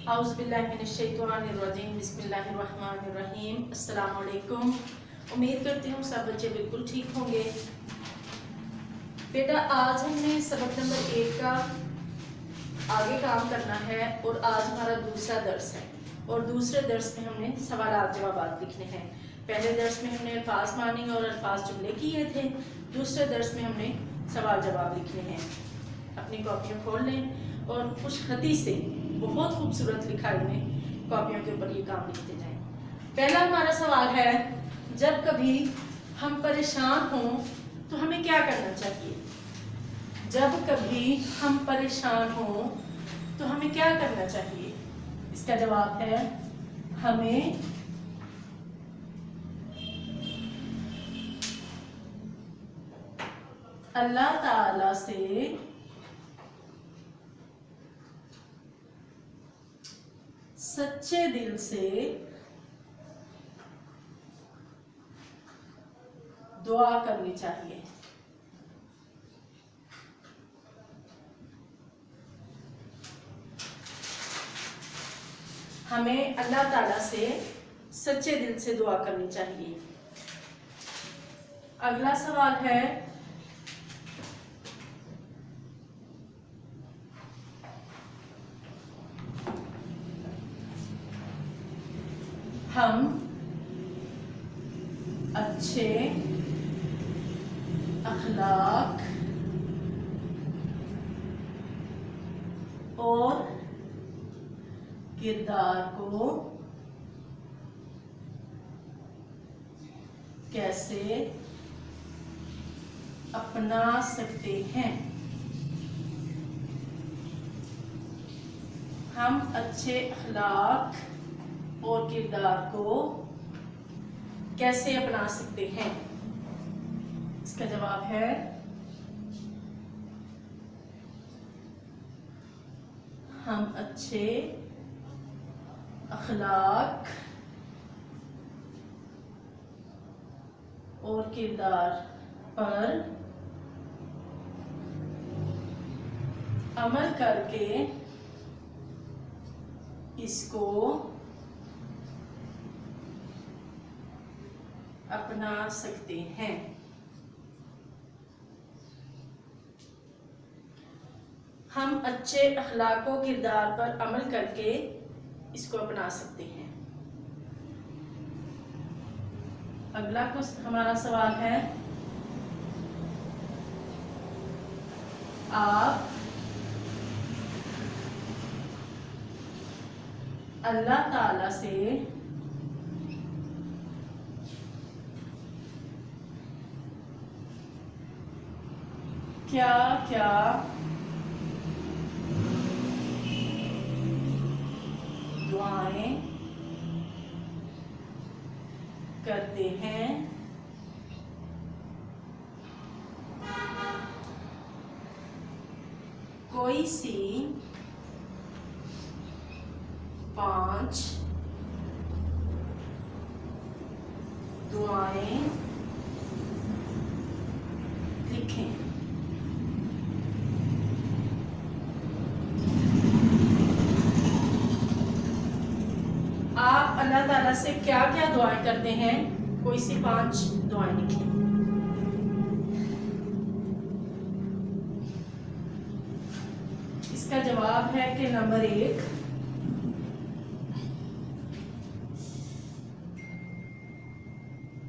औज़ुबिल्लाहिमिनश्शैतानिर्रजीम बिस्मिल्लाहिर्रहमानिर्रहीम। अस्सलाम वालेकुम। उम्मीद करती हूँ सब बच्चे बिल्कुल ठीक होंगे। बेटा आज हमने सबक नंबर 1 का आगे काम करना है और आज हमारा दूसरा दर्स है और दूसरे दर्स में हमने सवालात जवाबात लिखने हैं। पहले दर्स में हमने अल्फाज मानी और अल्फाज जुमले किए थे। दूसरे दर्स में हमने सवाल जवाब लिखने हैं। अपनी कॉपियाँ खोल लें और खुशखती से बहुत खूबसूरत लिखाई में कॉपियों के ऊपर ये काम लिखते जाएं। पहला हमारा सवाल है, जब कभी हम परेशान हों तो हमें क्या करना चाहिए? जब कभी हम परेशान हों तो हमें क्या करना चाहिए? इसका जवाब है हमें अल्लाह ताला से सच्चे दिल से दुआ करनी चाहिए। हमें अल्लाह ताला से सच्चे दिल से दुआ करनी चाहिए। अगला सवाल है, हम अच्छे अखलाक और किरदार को कैसे अपना सकते हैं? हम अच्छे अखलाक और किरदार को कैसे अपना सकते हैं? इसका जवाब है हम अच्छे अखलाक और किरदार पर अमल करके इसको अपना सकते हैं। हम अच्छे अखलाक और किरदार पर अमल करके इसको अपना सकते हैं। अगला कुछ हमारा सवाल है, आप अल्लाह ताला से क्या क्या दुआएं करते हैं? कोई सी 5 दुआएं लिखें। आप अल्लाह ताला से क्या क्या दुआएं करते हैं? कोई सी 5 दुआएं लिखें। इसका जवाब है कि नंबर 1,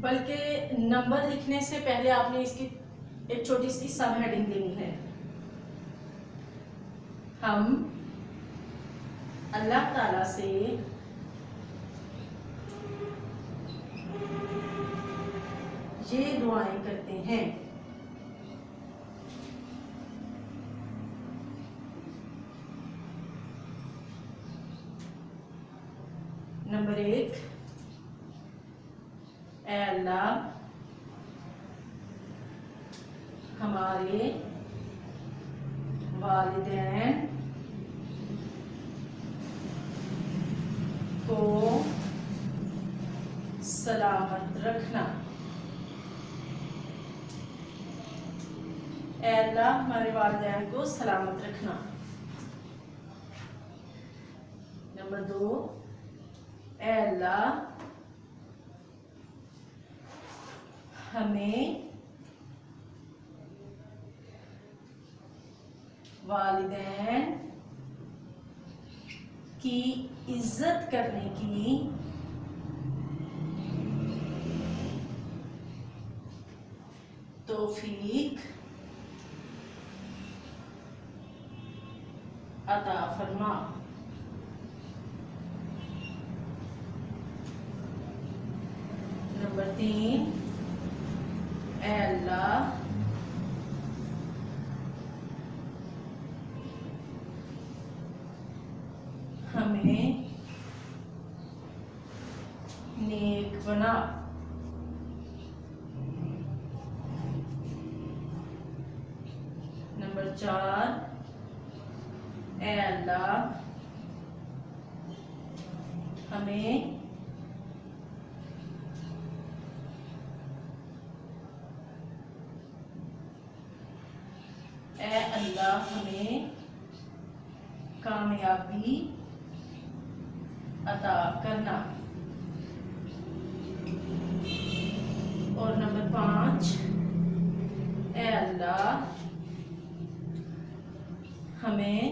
बल्कि नंबर लिखने से पहले आपने इसकी एक छोटी सी सब हेडिंग देनी है। हम अल्लाह ताला से ये दुआएं करते हैं। नंबर 1, ऐ अल्लाह हमारे वालिदैन को सलामत रखना। ऐ अल्लाह हमारे वालिदैन को सलामत रखना। नंबर 2, ऐ अल्लाह हमें वालिदैन की इज्जत करने की तौफीक अता फरमा। नंबर 3, ऐ अल्लाह हमें नेक बना। नंबर 4, ऐ अल्लाह हमें ऐ अल्लाह हमें कामयाबी अता करना। और नंबर 5, ऐ अल्लाह हमें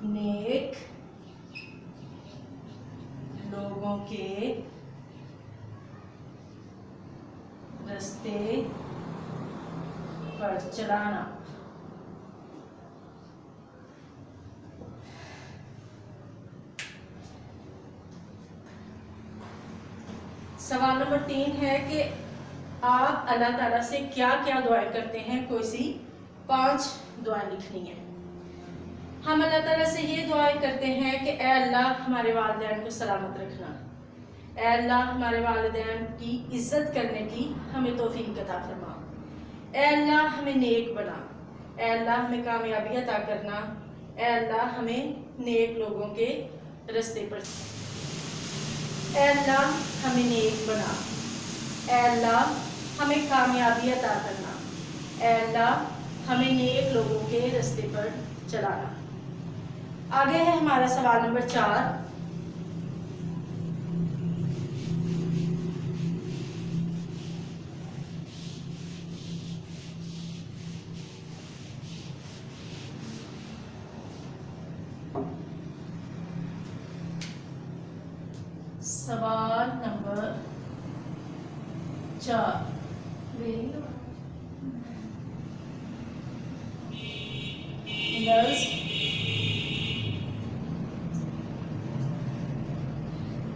नेक लोगों के रास्ते पर चलाना। सवाल नंबर 3 है कि आप अल्लाह ताला से क्या क्या दुआएं करते हैं। कोई सी 5 दुआएं लिखनी है। हम अल्लाह ताला से ये दुआएं करते हैं कि ऐ अल्लाह हमारे वालिदैन को सलामत रखना, ऐ अल्लाह हमारे वालिदैन की इज्जत करने की हमें तौफीक अता फरमा, ऐ अल्लाह हमें नेक बना, ऐ अल्लाह हमें कामयाबी अता करना, ऐ अल्लाह हमें नेक लोगों के रास्ते पर, ऐ अल्लाह हमें नेक बना, ऐ अल्लाह हमें कामयाबी अता करना, ऐ अल्लाह हमें नेक लोगों के रास्ते पर चलाना। आगे है हमारा सवाल नंबर 4। सवाल नंबर 4,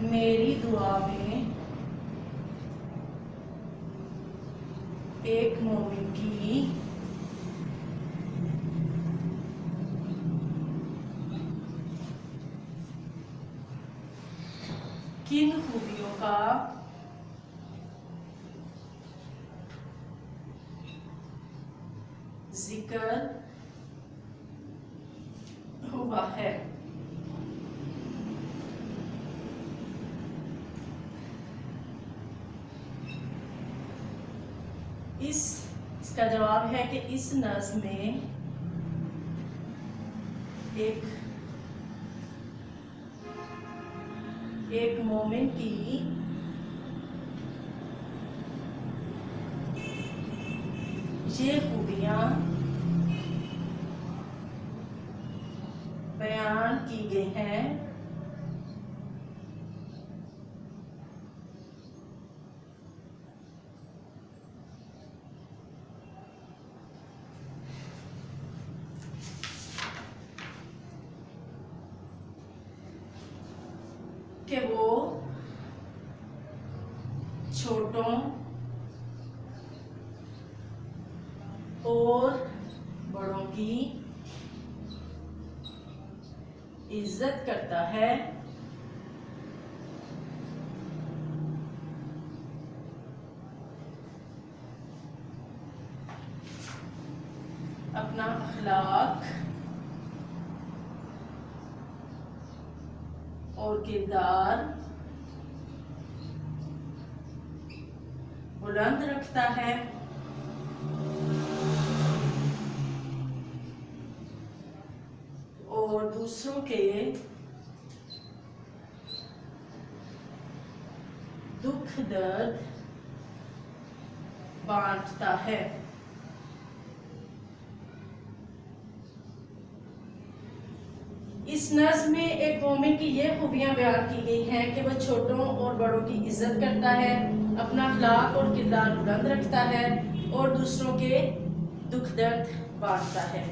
मेरी दुआ में एक मोमिन की किन खूबियों का जिक्र हुआ है। इसका जवाब है कि इस नज़्म में एक मोमिन की ये खूबियां बयान की गई हैं कि वो छोटों और बड़ों की इज्जत करता है, अपना अखलाक और किरदार बुलंद रखता है दूसरों के दुख दर्द बांटता है। इस नज़्म में एक मोमिन की ये खूबियां बयान की गई हैं कि वह छोटों और बड़ों की इज्जत करता है, अपना अखलाक और किरदार बुलंद रखता है और दूसरों के दुख दर्द बांटता है।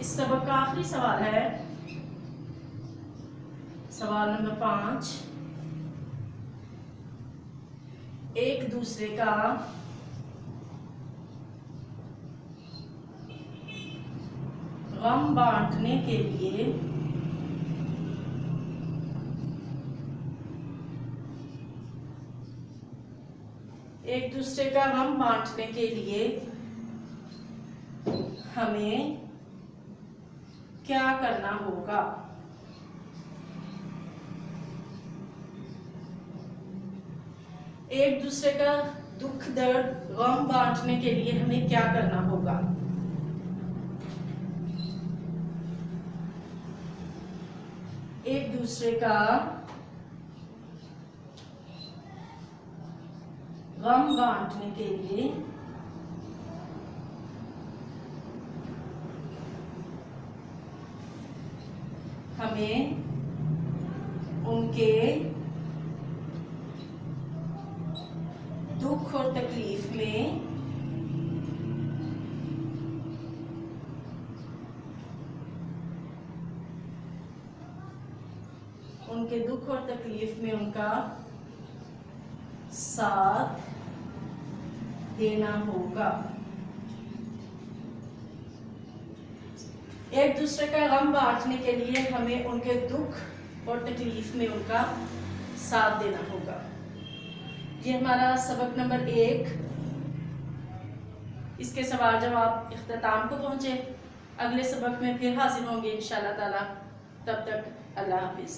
इस सबक का आखिरी सवाल है सवाल नंबर 5। एक दूसरे का गम बांटने के लिए हमें क्या करना होगा? एक दूसरे का दुख दर्द गम बांटने के लिए हमें क्या करना होगा? एक दूसरे का गम बांटने के लिए हमें उनके दुख और तकलीफ में उनका साथ देना होगा। एक दूसरे का गम बांटने के लिए हमें उनके दुख और तकलीफ में उनका साथ देना होगा। ये हमारा सबक नंबर 1। इसके सवाल जवाब इख्तिताम को पहुंचे। अगले सबक में फिर हाजिर होंगे इंशाअल्लाह ताला। तब तक अल्लाह हाफिज़।